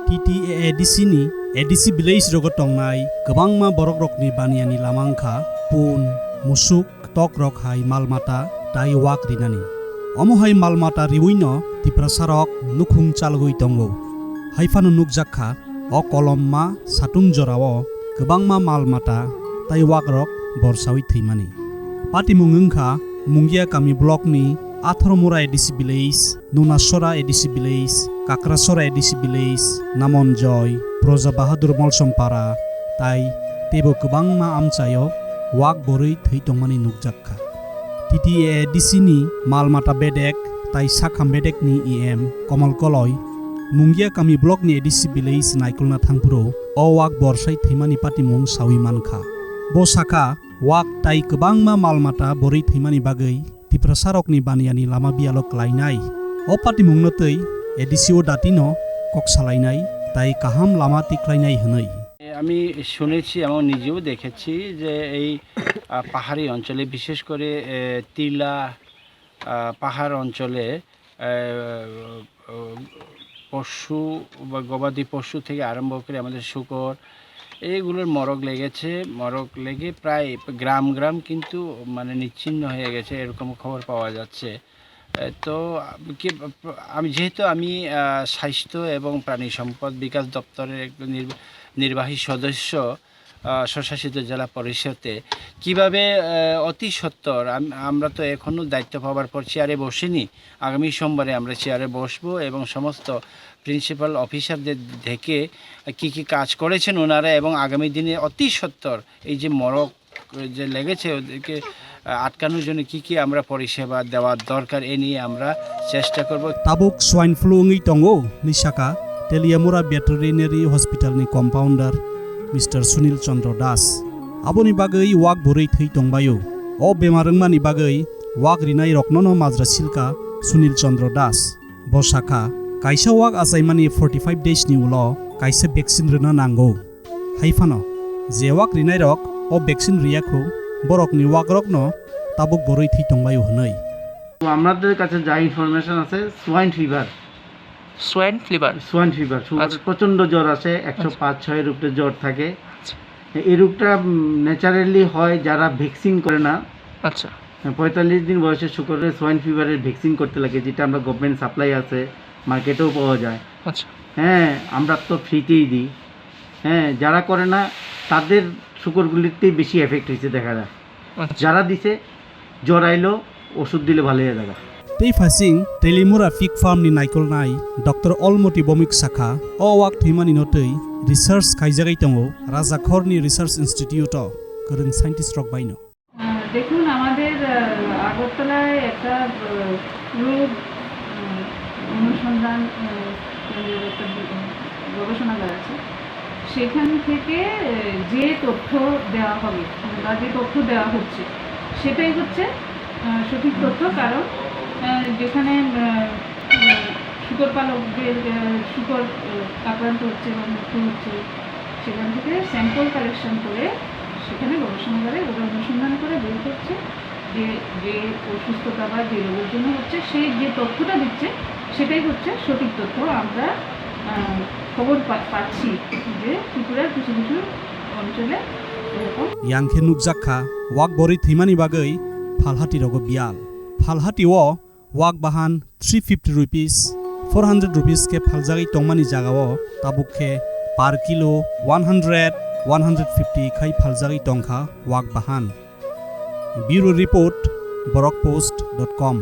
TTADC ni ADC village rogo tongnai kwbangma borok rokni baniani lamangkha pun musuk tok rok hai malmata tai wak rinani omo hai malmata riwino tiprasarok nukhum chalgui tongo haifano nukjakha o kolomma satung jorao kwbangma malmata tai wak rok borsawi thimani patimung wngkha mungia kami block ni Athromura ADC village Nunasora ADC village Kakrasora ADC village Namonjoy Proja Bahadur Molsompara tai tebo kwbangma Amchaio wak borui thwi tongmani nukjakha TTADC ni malmata bedek tai sakham bedek ni EM Komal Koloi mungia kami block ni ADC village naikulna thangpuro o wak borsai thimani patimung sawi mankha bo sakha wak tai kwbangma malmata borui thimani bagui tiprasarokni baniani lama bialo klainai o patimungno tei ADCO datino koksalainai tai kaham lama tiklainai hwnai আমি শুনেছি এবং নিজেও দেখেছি যে এই পাহাড়ি অঞ্চলে বিশেষ করে টিলা পাহাড় অঞ্চলে পশু বা গবাদি পশু থেকে আরম্ভ করে আমাদের শূকর এইগুলোর মরক লেগেছে মরক লেগে প্রায় গ্রাম কিন্তু মানে নিচ্ছিন্ন হয়ে গেছে এরকম খবর পাওয়া যাচ্ছে তো যেহেতু আমি স্বাস্থ্য এবং প্রাণী সম্পদ বিকাশ দপ্তরের নির্বাহী সদস্য স্বশাসিত জেলা পরিষদে কিভাবে অতি সত্বর আমরা তো এখনও দায়িত্ব পাওয়ার পর চেয়ারে বসিনি আগামী সোমবারে আমরা চেয়ারে বসবো এবং সমস্ত প্রিন্সিপাল অফিসারদের দেখে কি কাজ করেছেন ওনারা এবং আগামী দিনে অতি সত্বর এই যে মরক যে লেগেছে ওদেরকে আটকানোর জন্য কি আমরা পরিষেবা দেওয়ার দরকার এ নিয়ে আমরা চেষ্টা করব tabuk swine flu ngi tongo ni saka Teliamura veterinary hospital ni compounder Mr. Sunil Chandra Das aboni bagui wak borui thwi tongbayo o bemarungmani bagui wak rinai roknono majra silka Sunil Chandra Das bo saka kaisa wak asaimani 45 days ni ulo kaisa vaccine rena nango haifano je wak rinai rok o vaccine riakho borokni wak rokno tabuk borui thwi tongbayo hnai আমাদের কাছে যা information আছে swine fever প্রচন্ড জ্বর আসে 105-6 এর উপরে জ্বর থাকে এই রোগটা ন্যাচারালি হয় যারা ভ্যাকসিন করে না আচ্ছা 45 দিন বয়সে শুকরের সোয়াইন ফিভারের ভ্যাকসিন করতে লাগে যেটা আমরা গভর্নমেন্ট সাপ্লাই আছে মার্কেটেও পাওয়া যায় আচ্ছা হ্যাঁ আমরা তো ফ্রিতেই দিই হ্যাঁ যারা করে না তাদের শুকরগুলিতেই বেশি এফেক্ট হয়েছে দেখা যায় যারা দিছে জ্বর আইলো ওষুধ দিলে ভালো হয়ে যাবে tei phasing Telimura Pig Farm ni naikol nai Dr. Olmoti Bomik Sakha o wak thimani notei research kaijagai tongo Rajakhor ni research institute o current scientist rok baino দেখুন আমাদের আগরতলায় একটা রোগ অনুসন্ধান একটা গবেষণাগার আছে সেখান থেকে যে তথ্য দেওয়া হবে বা যে তথ্য দেওয়া হচ্ছে সেটাই হচ্ছে সঠিক তথ্য কারণ যেখানে শুকর পালকদের শুকর আক্রান্ত হচ্ছে বা মৃত্যু হচ্ছে সেখান থেকে স্যাম্পল কালেকশন করে সেখানে গবেষণাগারে ওরা অনুসন্ধান করে বের করছে যে অসুস্থতা বা যে রোগের জন্য হচ্ছে সেই যে তথ্যটা দিচ্ছে সেটাই হচ্ছে সঠিক তথ্য আমরা খবর পাচ্ছি যে ত্রিপুরার কিছু অঞ্চলে Yangkhe nukjakha wak bori thimani bagai Phalhati rogo bial Phalhati o wak bahan 350 rupees 400 rupees ke phaljagai tongmani jagao tabukhe per kilo 100-150 khai phaljagai tongkha wak bahan Bureau report borokpost.com